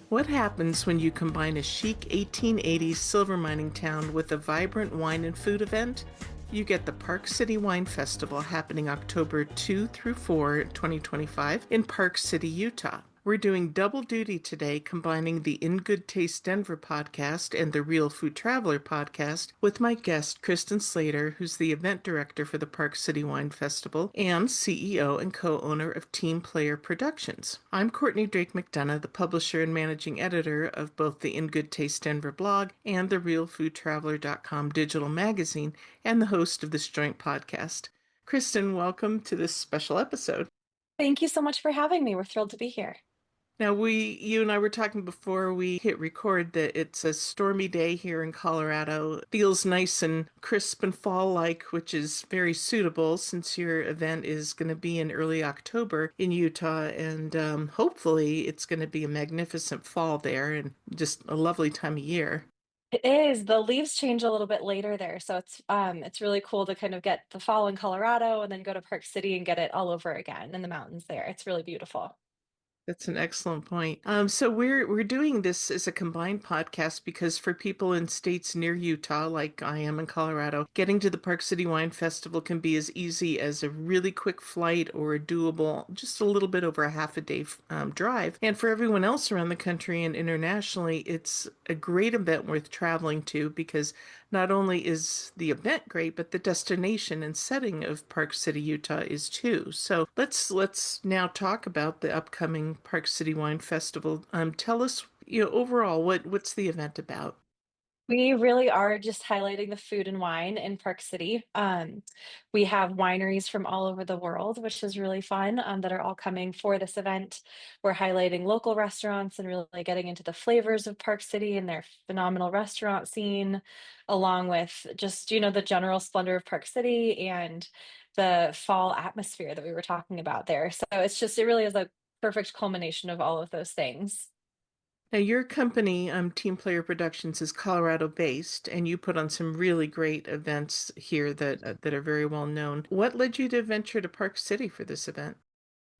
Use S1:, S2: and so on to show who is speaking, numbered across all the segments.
S1: What happens when you combine a chic 1880s silver mining town with a vibrant wine and food event? You get the Park City Wine Festival happening October 2 through 4, 2025 in Park City, Utah. We're doing double duty today, combining the In Good Taste Denver podcast and the Real Food Traveler podcast with my guest, Kristen Slater, who's the event director for the Park City Wine Festival and CEO and co-owner of Team Player Productions. I'm Courtney Drake McDonough, the publisher and managing editor of both the In Good Taste Denver blog and the RealFoodTraveler.com digital magazine, and the host of this joint podcast. Kristen, welcome to this special episode.
S2: Thank you so much for having me. We're thrilled to be here.
S1: Now, you and I were talking before we hit record that it's a stormy day here in Colorado. Feels nice and crisp and fall-like, which is very suitable since your event is going to be in early October in Utah, and hopefully it's going to be a magnificent fall there and just a lovely time of year.
S2: It is. The leaves change a little bit later there, so it's really cool to kind of get the fall in Colorado and then go to Park City and get it all over again in the mountains there. It's really beautiful.
S1: That's an excellent point. So we're doing this as a combined podcast because for people in states near Utah, like I am in Colorado, getting to the Park City Wine Festival can be as easy as a really quick flight or a doable, just a little bit over a half a day drive. And for everyone else around the country and internationally, it's a great event worth traveling to because not only is the event great, but the destination and setting of Park City, Utah is too. So let's now talk about the upcoming Park City Wine Festival. Tell us, overall, what's the event about?
S2: We really are just highlighting the food and wine in Park City. We have wineries from all over the world, which is really fun, that are all coming for this event. We're highlighting local restaurants and really getting into the flavors of Park City and their phenomenal restaurant scene, along with just, the general splendor of Park City and the fall atmosphere that we were talking about there. So it really is a perfect culmination of all of those things.
S1: Now, your company, Team Player Productions, is Colorado based, and you put on some really great events here that are very well known. What led you to venture to Park City for this event?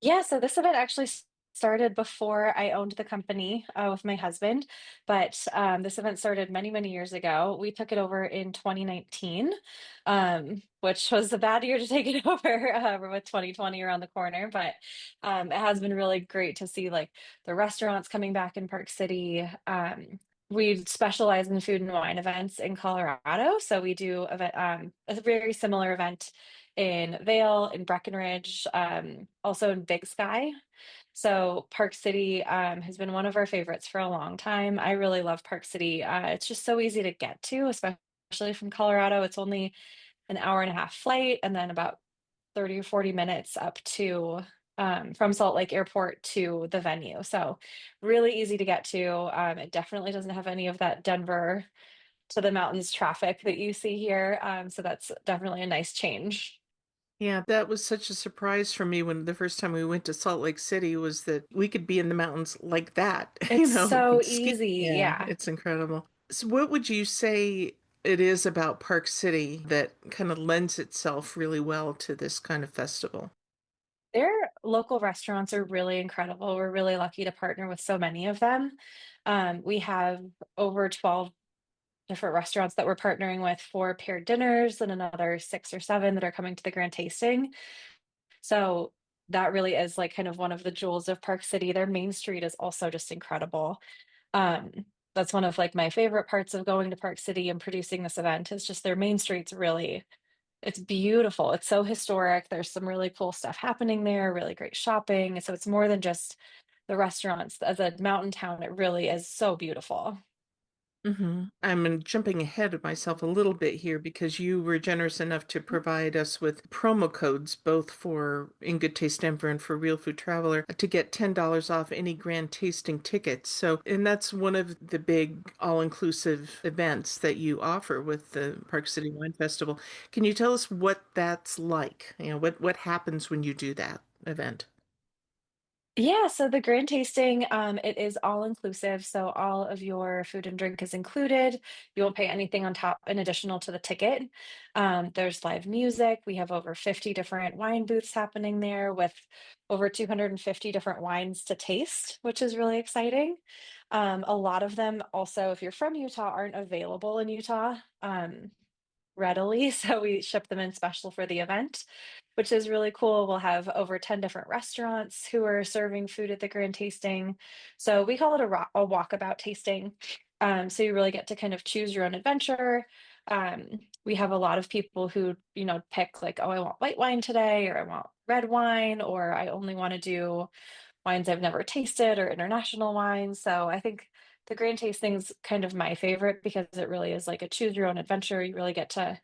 S2: Yeah, so this event actually started before I owned the company with my husband, but this event started many, many years ago. We took it over in 2019, which was a bad year to take it over with 2020 around the corner. But it has been really great to see like the restaurants coming back in Park City. We specialize in food and wine events in Colorado, so we do a very similar event in Vail, in Breckenridge, also in Big Sky. So Park City has been one of our favorites for a long time. I really love Park City. It's just so easy to get to, especially from Colorado. It's only an hour and a half flight and then about 30 or 40 minutes up to from Salt Lake Airport to the venue. So really easy to get to. It definitely doesn't have any of that Denver to the mountains traffic that you see here. So that's definitely a nice change.
S1: Yeah, that was such a surprise for me when the first time we went to Salt Lake City was that we could be in the mountains like that,
S2: It's so
S1: ski.
S2: easy.
S1: Yeah,
S2: Yeah.
S1: it's incredible. So what would you say it is about Park City that kind of lends itself really well to this kind of festival?
S2: Their local restaurants are really incredible. We're really lucky to partner with so many of them. We have over 12 different restaurants that we're partnering with for paired dinners and another six or seven that are coming to the grand tasting. So that really is like kind of one of the jewels of Park City. Their main street is also just incredible. That's one of like my favorite parts of going to Park City and producing this event is just their main street's really it's beautiful. It's so historic. There's some really cool stuff happening there, really great shopping. So it's more than just the restaurants. As a mountain town, it really is so beautiful.
S1: Jumping ahead of myself a little bit here because you were generous enough to provide us with promo codes both for In Good Taste Denver and for Real Food Traveler to get $10 off any grand tasting tickets. So, and that's one of the big all-inclusive events that you offer with the Park City Wine Festival. Can you tell us what that's like? What happens when you do that event?
S2: Yeah, so the grand tasting, it is all inclusive. So all of your food and drink is included. You won't pay anything on top in additional to the ticket. There's live music. We have over 50 different wine booths happening there with over 250 different wines to taste, which is really exciting. A lot of them also, if you're from Utah, aren't available in Utah. Readily, so we ship them in special for the event, which is really cool. We'll have over 10 different restaurants who are serving food at the grand tasting. So we call it a walkabout tasting. So you really get to kind of choose your own adventure. We have a lot of people who, pick like, oh, I want white wine today, or I want red wine, or I only want to do wines I've never tasted or international wines. So I think the grand tasting's kind of my favorite because it really is like a choose your own adventure. You really get to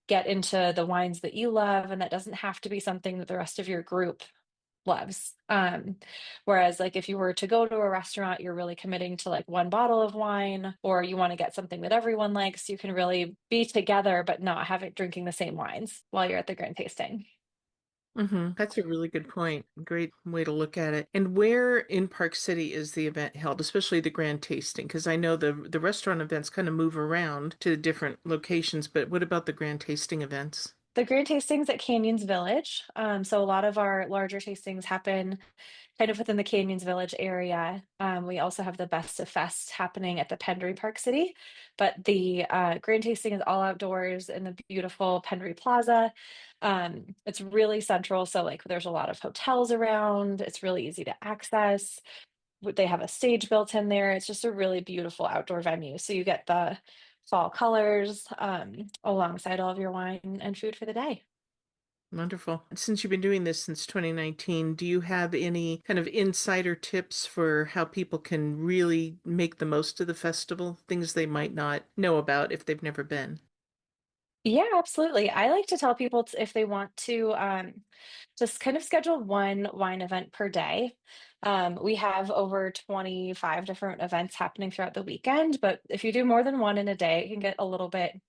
S2: get into the wines that you love, and that doesn't have to be something that the rest of your group loves. Whereas like if you were to go to a restaurant, you're really committing to like one bottle of wine, or you want to get something that everyone likes, you can really be together but not have it drinking the same wines while you're at the grand tasting.
S1: That's a really good point. Great way to look at it. And where in Park City is the event held, especially the grand tasting? Because I know the restaurant events kind of move around to different locations, but what about the grand tasting events?
S2: The grand tastings at Canyons Village. So a lot of our larger tastings happen kind of within the Canyons Village area. We also have the Best of Fest happening at the Pendry Park City, but the grand tasting is all outdoors in the beautiful Pendry Plaza. It's really central, so like there's a lot of hotels around. It's really easy to access. They have a stage built in there. It's just a really beautiful outdoor venue. So you get the fall colors alongside all of your wine and food for the day.
S1: Wonderful. Since you've been doing this since 2019, do you have any kind of insider tips for how people can really make the most of the festival? Things they might not know about if they've never been.
S2: Yeah, absolutely. I like to tell people if they want to just kind of schedule one wine event per day. We have over 25 different events happening throughout the weekend, but if you do more than one in a day, it can get a little bit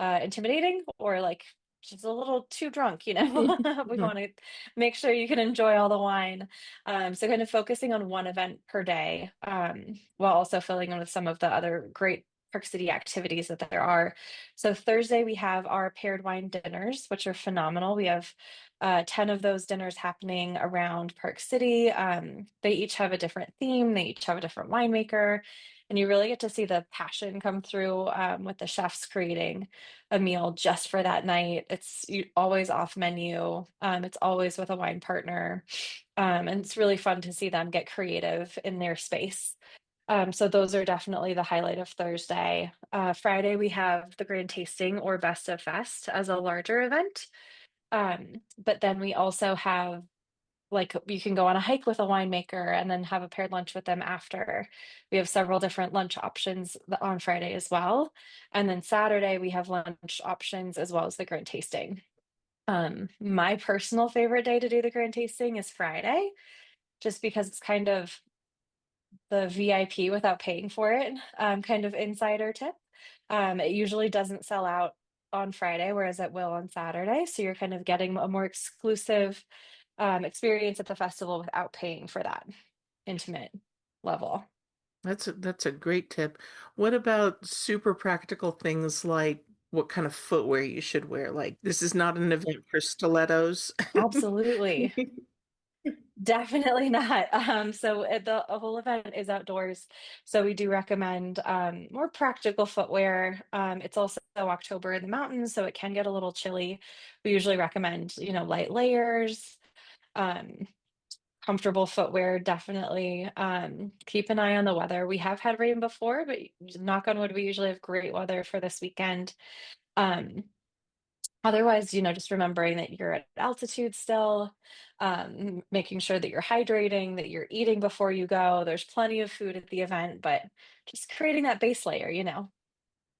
S2: intimidating or like just a little too drunk, you know. We want to make sure you can enjoy all the wine. So kind of focusing on one event per day, while also filling in with some of the other great Park City activities that there are. So Thursday we have our paired wine dinners, which are phenomenal. We have 10 of those dinners happening around Park City. They each have a different theme, they each have a different winemaker, and you really get to see the passion come through with the chefs creating a meal just for that night. Always off menu. It's always with a wine partner. And it's really fun to see them get creative in their space. So those are definitely the highlight of Thursday. Friday, we have the grand tasting or Best of Fest as a larger event. But then we also have like you can go on a hike with a winemaker and then have a paired lunch with them after. We have several different lunch options on Friday as well. And then Saturday we have lunch options as well as the grand tasting. My personal favorite day to do the grand tasting is Friday, just because it's kind of the VIP without paying for it, kind of insider tip. It usually doesn't sell out on Friday, whereas it will on Saturday. So you're kind of getting a more exclusive experience at the festival without paying for that intimate level.
S1: That's a great tip. What about super practical things like what kind of footwear you should wear? Like this is not an event for stilettos.
S2: Absolutely. Definitely not. So the whole event is outdoors. So we do recommend more practical footwear. It's also October in the mountains, so it can get a little chilly. We usually recommend, light layers, um, comfortable footwear, definitely. Keep an eye on the weather. We have had rain before, but knock on wood, we usually have great weather for this weekend. Um, Otherwise, just remembering that you're at altitude still, making sure that you're hydrating, that you're eating before you go. There's plenty of food at the event, but just creating that base layer.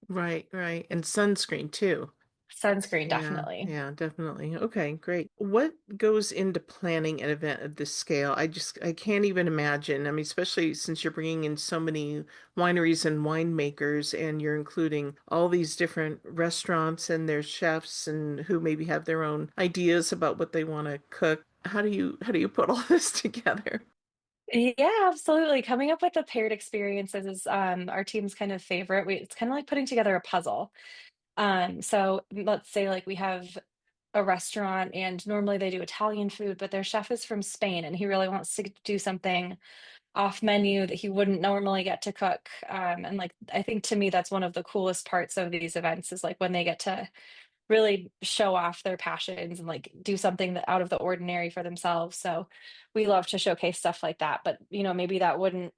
S1: Right, right. And sunscreen too.
S2: Sunscreen,
S1: Yeah,
S2: definitely.
S1: yeah, definitely. Okay, great. What goes into planning an event of this scale? I can't even imagine. I mean, especially since you're bringing in so many wineries and winemakers and you're including all these different restaurants and their chefs and who maybe have their own ideas about what they want to cook. How do you put all this together?
S2: Yeah, absolutely. Coming up with the paired experiences is our team's kind of favorite. It's kind of like putting together a puzzle. So let's say like we have a restaurant and normally they do Italian food, but their chef is from Spain and he really wants to do something off menu that he wouldn't normally get to cook. And like I think to me that's one of the coolest parts of these events is like when they get to really show off their passions and like do something that out of the ordinary for themselves. So we love to showcase stuff like that. But maybe that wouldn't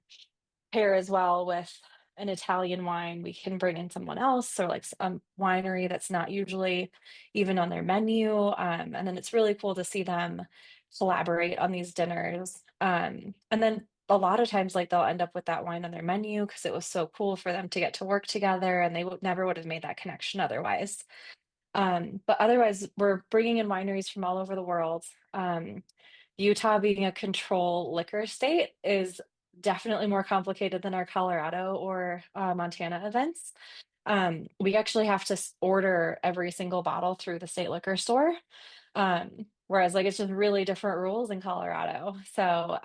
S2: pair as well with an Italian wine. We can bring in someone else or like a winery that's not usually even on their menu. And then it's really cool to see them collaborate on these dinners. And then a lot of times, like they'll end up with that wine on their menu because it was so cool for them to get to work together, and they would never would have made that connection otherwise. But otherwise, we're bringing in wineries from all over the world. Utah being a control liquor state is definitely more complicated than our Colorado or Montana events. We actually have to order every single bottle through the state liquor store. Whereas like it's just really different rules in Colorado. So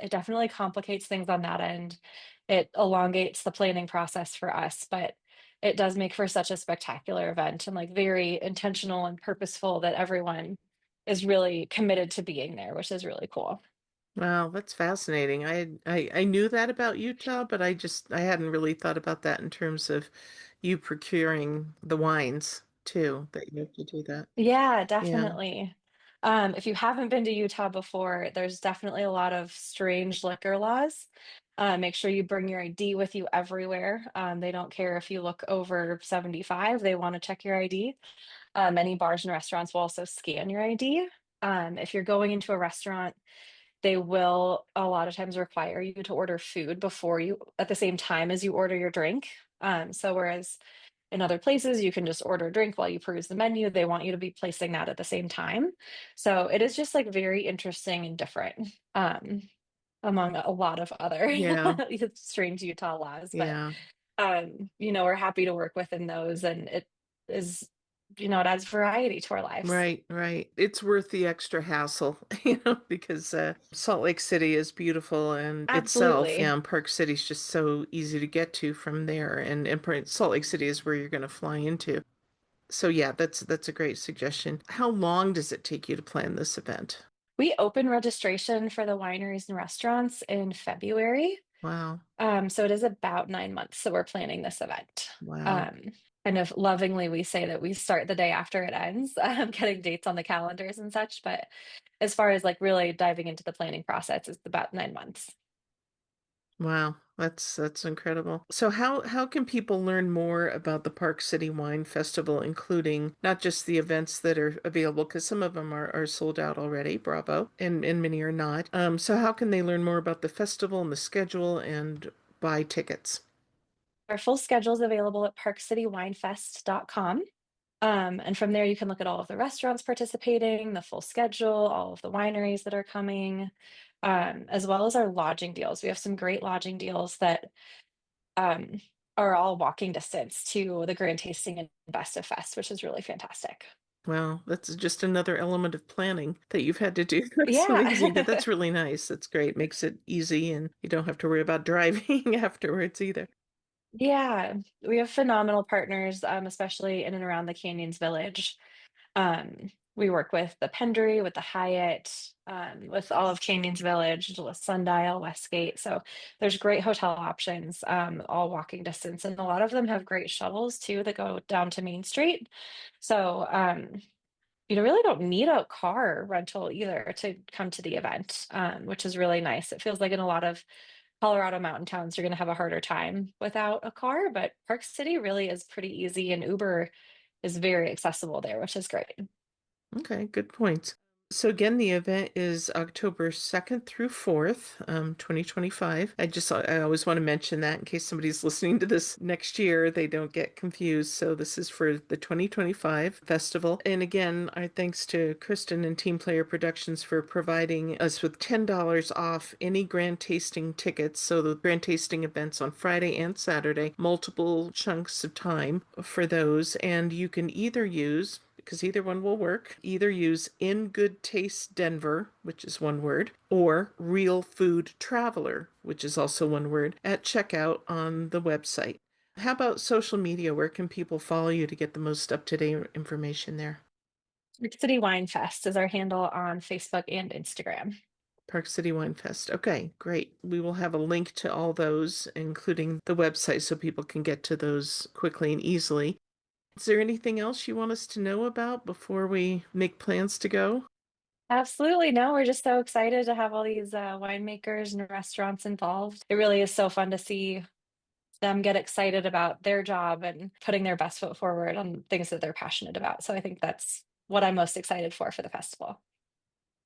S2: it definitely complicates things on that end. It elongates the planning process for us, but it does make for such a spectacular event and like very intentional and purposeful that everyone is really committed to being there, which is really cool.
S1: Wow, that's fascinating. I knew that about Utah, but I hadn't really thought about that in terms of you procuring the wines too, that you have to do that.
S2: Yeah,
S1: Yeah.
S2: definitely. If you haven't been to Utah before, there's definitely a lot of strange liquor laws. Make sure you bring your ID with you everywhere. They don't care if you look over 75, they want to check your ID. Many bars and restaurants will also scan your ID. If you're going into a restaurant, they will a lot of times require you to order food before you at the same time as you order your drink. So whereas in other places you can just order a drink while you peruse the menu, they want you to be placing that at the same time. So it is just like very interesting and different. Among a lot of other
S1: Yeah.
S2: strange Utah laws, but
S1: Yeah.
S2: we're happy to work within those, and it is, it adds variety to our lives.
S1: Right, right. It's worth the extra hassle, because Salt Lake City is beautiful and itself,
S2: Absolutely.
S1: yeah, and Park City's just so easy to get to from there, and Salt Lake City is where you're going to fly into. So yeah, that's a great suggestion. How long does it take you to plan this event?
S2: We open registration for the wineries and restaurants in February.
S1: Wow,
S2: So it is about 9 months that we're planning this event.
S1: wow.
S2: Um, Kind of lovingly, we say that we start the day after it ends, getting dates on the calendars and such. But as far as like really diving into the planning process, it's about 9 months.
S1: Wow, that's incredible. So how can people learn more about the Park City Wine Festival, including not just the events that are available, because some of them are sold out already, bravo, and many are not. So how can they learn more about the festival and the schedule and buy tickets?
S2: Our full schedule is available at parkcitywinefest.com. And from there, you can look at all of the restaurants participating, the full schedule, all of the wineries that are coming, as well as our lodging deals. We have some great lodging deals that um, are all walking distance to the Grand Tasting and Best of Fest, which is really fantastic.
S1: Well, that's just another element of planning that you've had to do. That's amazing, but
S2: Yeah.
S1: that's really nice. That's great. Makes it easy and you don't have to worry about driving afterwards either.
S2: Yeah. We have phenomenal partners, especially in and around the Canyons Village. We work with the Pendery, with the Hyatt, with all of Canyons Village, with Sundial, Westgate. So there's great hotel options, all walking distance, and a lot of them have great shuttles too that go down to Main Street. So you really don't need a car rental either to come to the event, which is really nice. It feels like in a lot of Colorado mountain towns, you're going to have a harder time without a car, but Park City really is pretty easy, and Uber is very accessible there, which is great.
S1: Okay, good points. So again, the event is October 2nd through 4th, 2025. I always want to mention that in case somebody's listening to this next year, they don't get confused. So this is for the 2025 festival. And again, our thanks to Kristen and Team Player Productions for providing us with $10 off any grand tasting tickets. So the grand tasting events on Friday and Saturday, multiple chunks of time for those. And you can either use because either one will work. Either use In Good Taste Denver, which is one word, or Real Food Traveler, which is also one word, at checkout on the website. How about social media? Where can people follow you to get the most up-to-date information there?
S2: Park City Wine Fest is our handle on Facebook and Instagram.
S1: Park City Wine Fest. Okay, great. We will have a link to all those, including the website, so people can get to those quickly and easily. Is there anything else you want us to know about before we make plans to go?
S2: Absolutely. No, we're just so excited to have all these winemakers and restaurants involved. It really is so fun to see them get excited about their job and putting their best foot forward on things that they're passionate about. So I think that's what I'm most excited for the festival.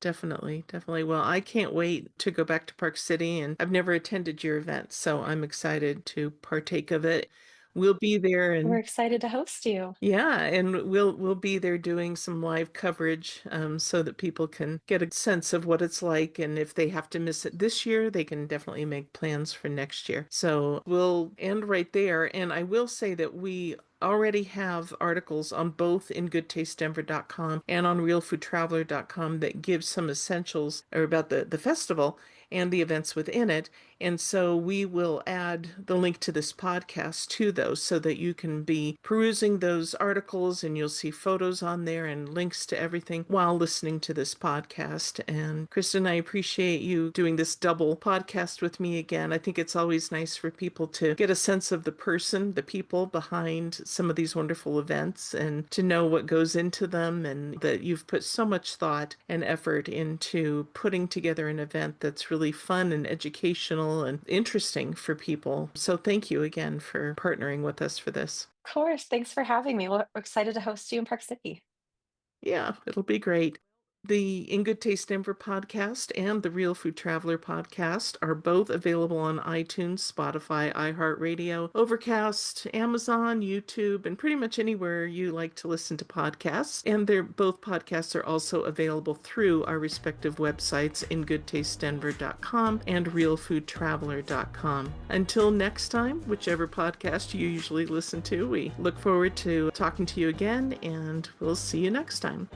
S1: Definitely, definitely. Well, I can't wait to go back to Park City, and I've never attended your event, so I'm excited to partake of it. We'll be there
S2: We're
S1: and
S2: excited to host you.
S1: yeah, and we'll be there doing some live coverage so that people can get a sense of what it's like, and if they have to miss it this year, they can definitely make plans for next year. So we'll end right there, and I will say that we already have articles on both ingoodtastedenver.com and on realfoodtraveler.com that give some essentials or about the festival and the events within it. And so we will add the link to this podcast to those so that you can be perusing those articles and you'll see photos on there and links to everything while listening to this podcast. And Kristen, I appreciate you doing this double podcast with me again. I think it's always nice for people to get a sense of the person, the people behind some of these wonderful events and to know what goes into them, and that you've put so much thought and effort into putting together an event that's really fun and educational and interesting for people. So thank you again for partnering with us for this.
S2: Of course. Thanks for having me. We're excited to host you in Park City.
S1: Yeah, it'll be great. The In Good Taste Denver podcast and the Real Food Traveler podcast are both available on iTunes, Spotify, iHeartRadio, Overcast, Amazon, YouTube, and pretty much anywhere you like to listen to podcasts. And they're both podcasts are also available through our respective websites, ingoodtastedenver.com and realfoodtraveler.com. Until next time, whichever podcast you usually listen to, we look forward to talking to you again, and we'll see you next time.